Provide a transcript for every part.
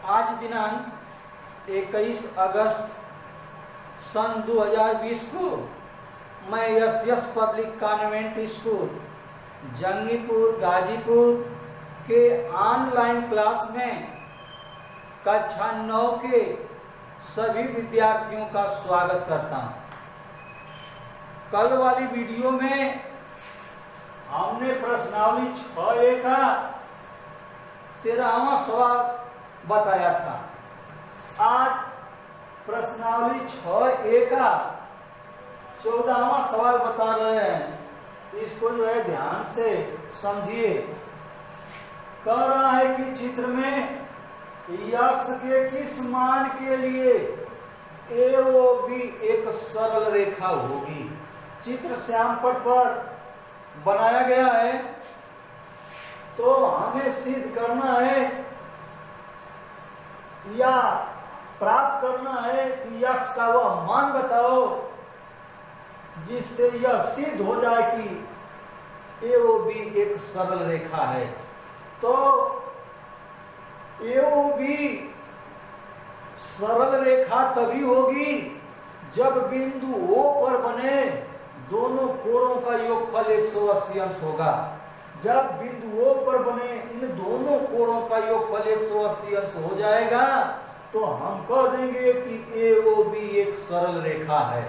आज दिनांक 21 अगस्त सन 2020 को मैं S public convent school Jangipur Ghazipur के ऑनलाइन क्लास में कक्षा 9 के सभी विद्यार्थियों का स्वागत करता हूं। कल वाली वीडियो में हमने प्रश्नावली 6A का 13वां सवाल बताया था। आज प्रश्नावली 6A का 14वां सवाल बता रहे हैं। इसको जो है ध्यान से समझिए। कह रहा है कि चित्र में यक्ष के किस मान के लिए AOB एक सरल रेखा होगी। चित्र श्यामपट पर बनाया गया है, तो हमें सिद्ध करना है या प्राप्त करना है कि यक्ष का वह मान बताओ जिससे यह सिद्ध हो जाए कि AOB एक सरल रेखा है। तो AOB सरल रेखा तभी होगी जब बिंदु O पर बने दोनों कोणों का योगफल 180 अंश होगा। जब बिंदु O पर बने इन दोनों कोणों का योगफल 180 अंश हो जाएगा तो हम कह देंगे कि AOB एक सरल रेखा है।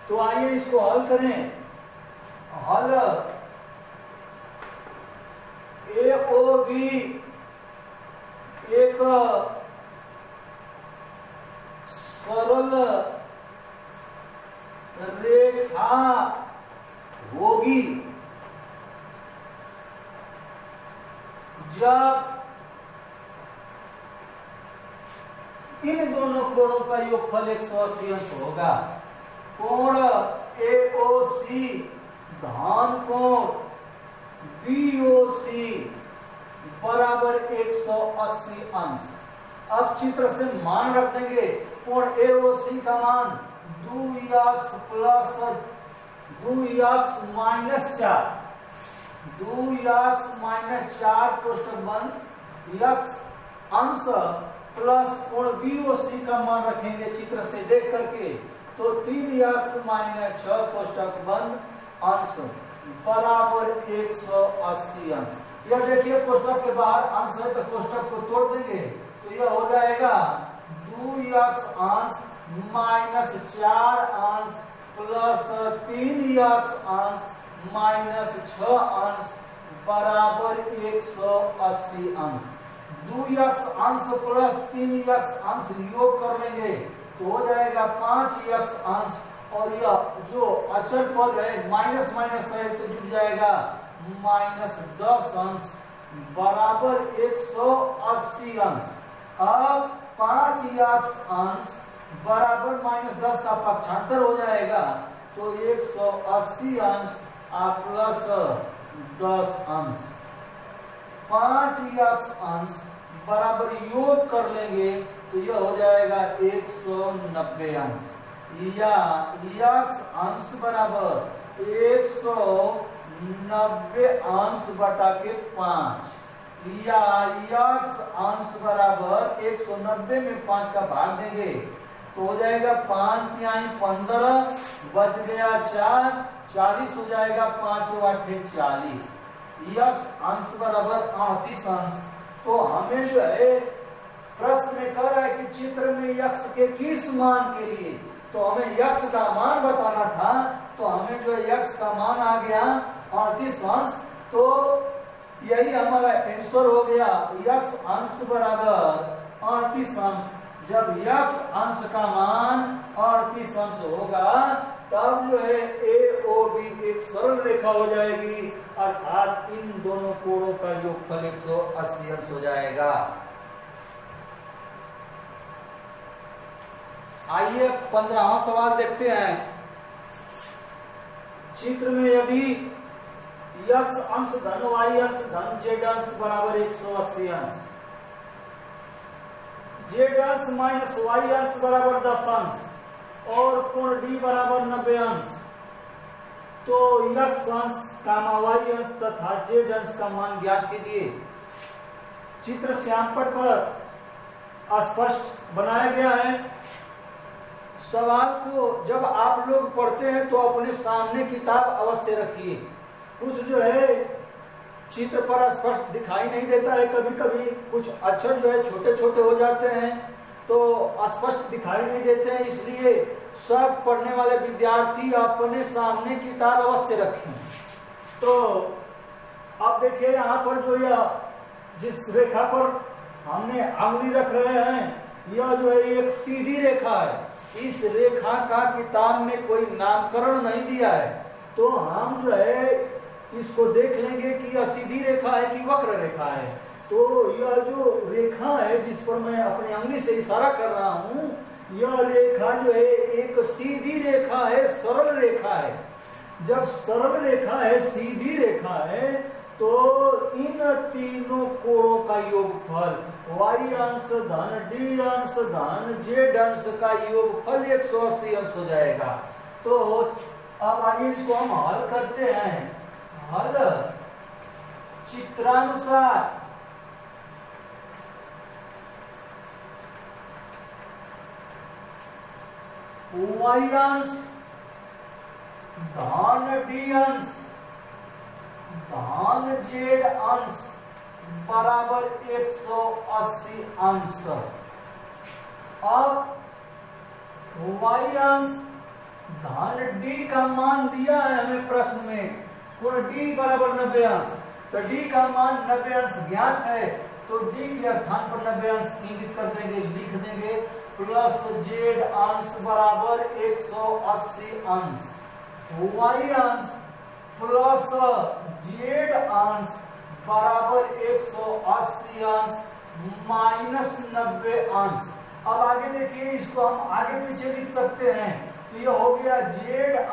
तो आइए इसको हल करें। हल AOB एक सरल रेखा होगी जब इन दोनों कोणों का योगफल 180 अंश होगा। कोण AOC धन कोण BOC बराबर 180 अंश। अब चित्र से मान रख देंगे। कोण AOC का मान 2x plus 2x minus 4 2x minus 4 कोष्ठक बंद x अंश प्लस कोण BOC का मान रखेंगे चित्र से देख करके, तो 3x माइनस 6 कोष्ठक बंद अंश बराबर 180 अंश। यह देखिए कोष्ठक के बाहर अंश है तो कोष्ठक को तोड़ देंगे तो यह हो जाएगा 2x अंश माइनस 4 अंश प्लस 3x अंश माइनस 6 अंश बराबर 180 अंश। 2x अंश प्लस 3x अंश योग कर लेंगे तो हो जाएगा 5x अंश, और यह जो अचल पद है माइनस माइनस है तो जुड़ जाएगा माइनस 10 अंश बराबर 180 अंश। अब 5x अंश बराबर माइनस 10 का पक्षांतर हो जाएगा तो 180 अंश प्लस 10 अंश। 5x अंश बराबर योग कर लेंगे तो यह हो जाएगा 190 अंश, या x अंश बराबर 190 अंश बटा के 5, या x अंश बराबर 190 में 5 का भाग देंगे तो हो जाएगा 5 तिहाई 15 बच गया 4 40 हो जाएगा 5 8 40। x अंश बराबर 38 अंश। तो हमें जो है प्रश्न में कह रहा है कि चित्र में x के किस मान के लिए, तो हमें x का मान बताना था। तो हमें जो है x का मान आ गया 38 अंश, तो यही हमारा आंसर हो गया। x अंश बराबर 38 अंश। जब x अंश का मान 38 अंश होगा तब जो है AOB एक सरल रेखा हो जाएगी, अर्थात इन दोनों कोणों का योगफल 180 अंश हो जाएगा। आइए 15वां सवाल देखते हैं। चित्र में यदि x अंश धन y अंश धन z अंश बराबर 180 अंश, z अंश माइनस y अंश बराबर 10 अंश और कोण D बराबर 90 अंश, तो x अंश y अंश तथा z अंश का मान ज्ञात कीजिए। चित्र श्यामपट पर स्पष्ट बनाया गया है। सवाल को जब आप लोग पढ़ते हैं तो अपने सामने किताब अवश्य रखिए। कुछ जो है चित्र पर स्पष्ट दिखाई नहीं देता है, कभी कभी कुछ अक्षर जो है छोटे छोटे हो जाते हैं तो स्पष्ट दिखाई नहीं देते हैं, इसलिए सब पढ़ने वाले विद्यार्थी अपने सामने किताब अवश्य रखें। तो अब देखिए यहाँ पर जो यह जिस रेखा पर हमने अंगुली रख रहे हैं यह जो है एक सीधी रेखा है। इस रेखा का किताब में कोई नामकरण नहीं दिया है, तो हम जो है इसको देख लेंगे कि यह सीधी रेखा है कि वक्र रेखा है। तो यह जो रेखा है जिस पर मैं अपनी अंगुली से इशारा कर रहा हूं, यह रेखा जो है एक सीधी रेखा है, सरल रेखा है। जब सरल रेखा है, सीधी रेखा है, तो इन तीनों कोणों का योगफल y अंश धन d अंश धन z अंश का योगफल 180 अंश हो जाएगा। तो अब आइए इसको हम हल करते हैं। हल चित्रानुसार y अंश धन d अंश धन z अंश बराबर 180 अंश। अब y अंश धन d का मान दिया है हमें प्रश्न में, कोण d बराबर 90 अंश, तो d का मान 90 अंश ज्ञात है, तो d के स्थान पर 90 अंश इंगित कर देंगे, लिख देंगे प्लस z अंश बराबर 180 अंश, y अंश प्लस z अंश बराबर 180 अंश माइनस 90 अंश। अब आगे देखिए, इसको हम आगे पीछे लिख सकते हैं, तो ये हो गया z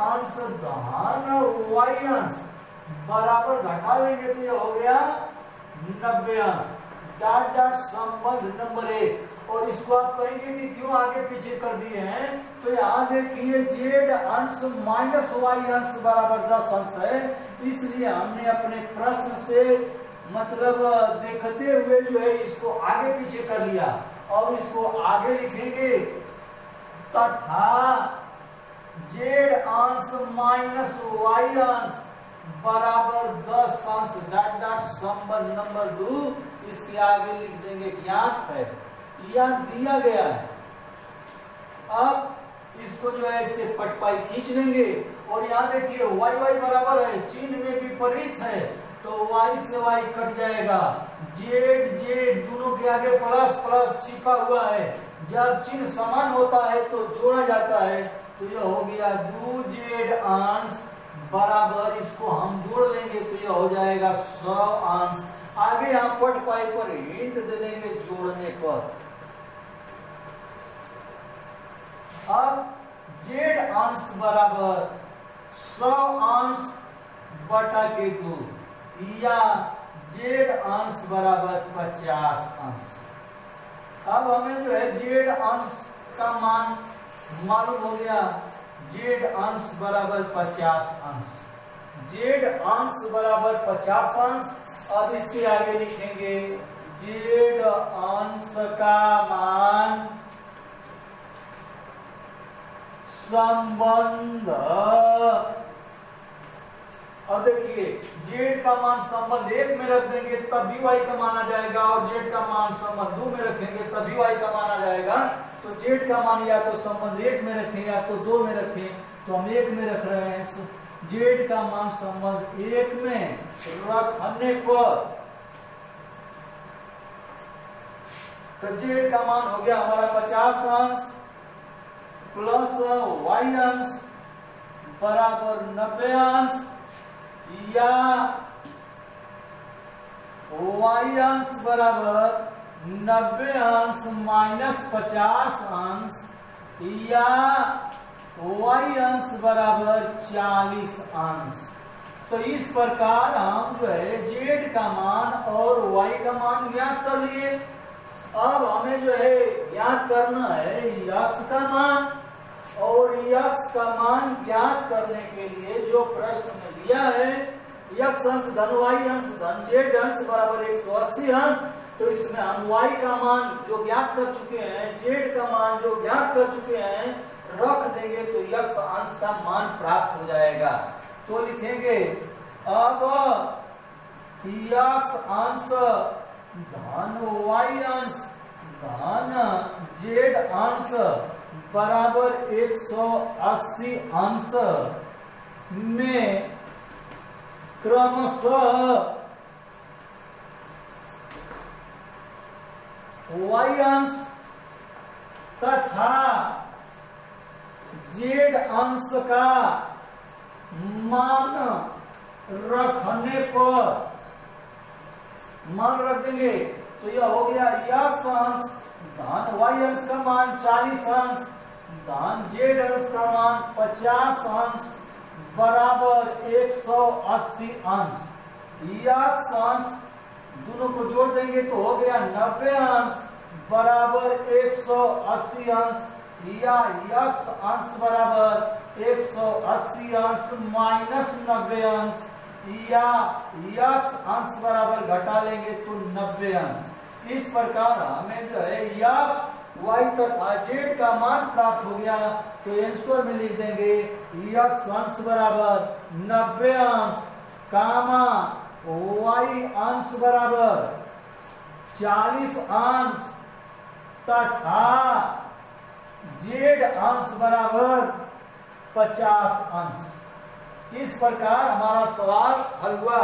अंश धन y अंश बराबर घटा लेंगे तो ये हो गया 90 अंश। डॉट डॉट संबंध नंबर 1, और इसको आप कहेंगे कि क्यों आगे पीछे कर दिए हैं, तो यहाँ देखिए z अंश माइनस y अंश बराबर 10 अंश है, इसलिए हमने अपने प्रश्न से मतलब देखते हुए जो है इसको आगे पीछे कर लिया। और इसको आगे लिखेंगे तथा z अंश माइनस y अंश बराबर 10 अंश डॉट डॉट संबंध नंबर 2, इसके आगे लिख देंगे ज्ञात है, यह दिया गया है। अब इसको जो है इसे पटपाई खींच लेंगे, और यहाँ देखिए y y बराबर है, चिन्ह में विपरीत है, तो y से y कट जाएगा, z दोनों के आगे प्लस प्लस छिपा हुआ है, जब चिन्ह समान होता है तो जोड़ा जाता है, तो यह हो गया 2z अंश बराबर, इसको हम जोड़ लेंगे तो यह हो जाएगा 100 अंश। आगे यहाँ पटपाई पर हिंट दे देंगे जोड़ने पर। अब z अंश बराबर 100 अंश बटा के 2, या z अंश बराबर 50 अंश। अब हमें जो है z अंश का मान मालूम हो गया, z अंश बराबर 50 अंश, z अंश बराबर 50 अंश। अब इसके आगे लिखेंगे z अंश का मान संबंध। अब देखिए z का मान संबंध 1 में रख देंगे तब भी y का मान आ जाएगा, और z का मान संबंध 2 में रखेंगे तब भी y का मान आ जाएगा। तो z का मान या तो संबंध 1 में रखें या तो 2 में रखें, तो हम 1 में रख रहे हैं। z का मान संबंध 1 में रखने पर तो z का मान हो गया हमारा 50 अंश प्लस y अंश बराबर 90 अंश, या y अंश बराबर 90 अंश माइनस 50 अंश, या y अंश बराबर 40 अंश। तो इस प्रकार हम जो है z का मान और y का मान ज्ञात कर लिए। अब हमें जो है ज्ञात करना है x का मान, और x का मान ज्ञात करने के लिए जो प्रश्न में दिया है x अंश धन y अंश धन z अंश बराबर 180 अंश, तो इसमें हम y का मान जो ज्ञात कर चुके हैं, z का मान जो ज्ञात कर चुके हैं, रख देंगे तो x अंश का मान प्राप्त हो जाएगा। तो लिखेंगे अब x अंश धन y अंश धन z अंश बराबर 180 अंश में क्रमशः y अंश तथा z अंश का मान रखने पर, मान रख देंगे तो यह हो गया x अंश धन y अंश का मान 40 अंश धन z अंश का मान 50 अंश बराबर 180 अंश। x अंश दोनों को जोड़ देंगे तो हो गया 90 अंश बराबर 180 अंश, या x अंश बराबर 180 अंश माइनस 90 अंश, या x अंश बराबर घटा लेंगे तो 90 अंश। इस प्रकार हमें जो है x y तथा z का मान प्राप्त हो गया। तो आंसर में लिख देंगे x अंश बराबर 90 अंश कामा y अंश बराबर 40 अंश तथा z अंश बराबर 50 अंश। इस प्रकार हमारा सवाल हल हुआ।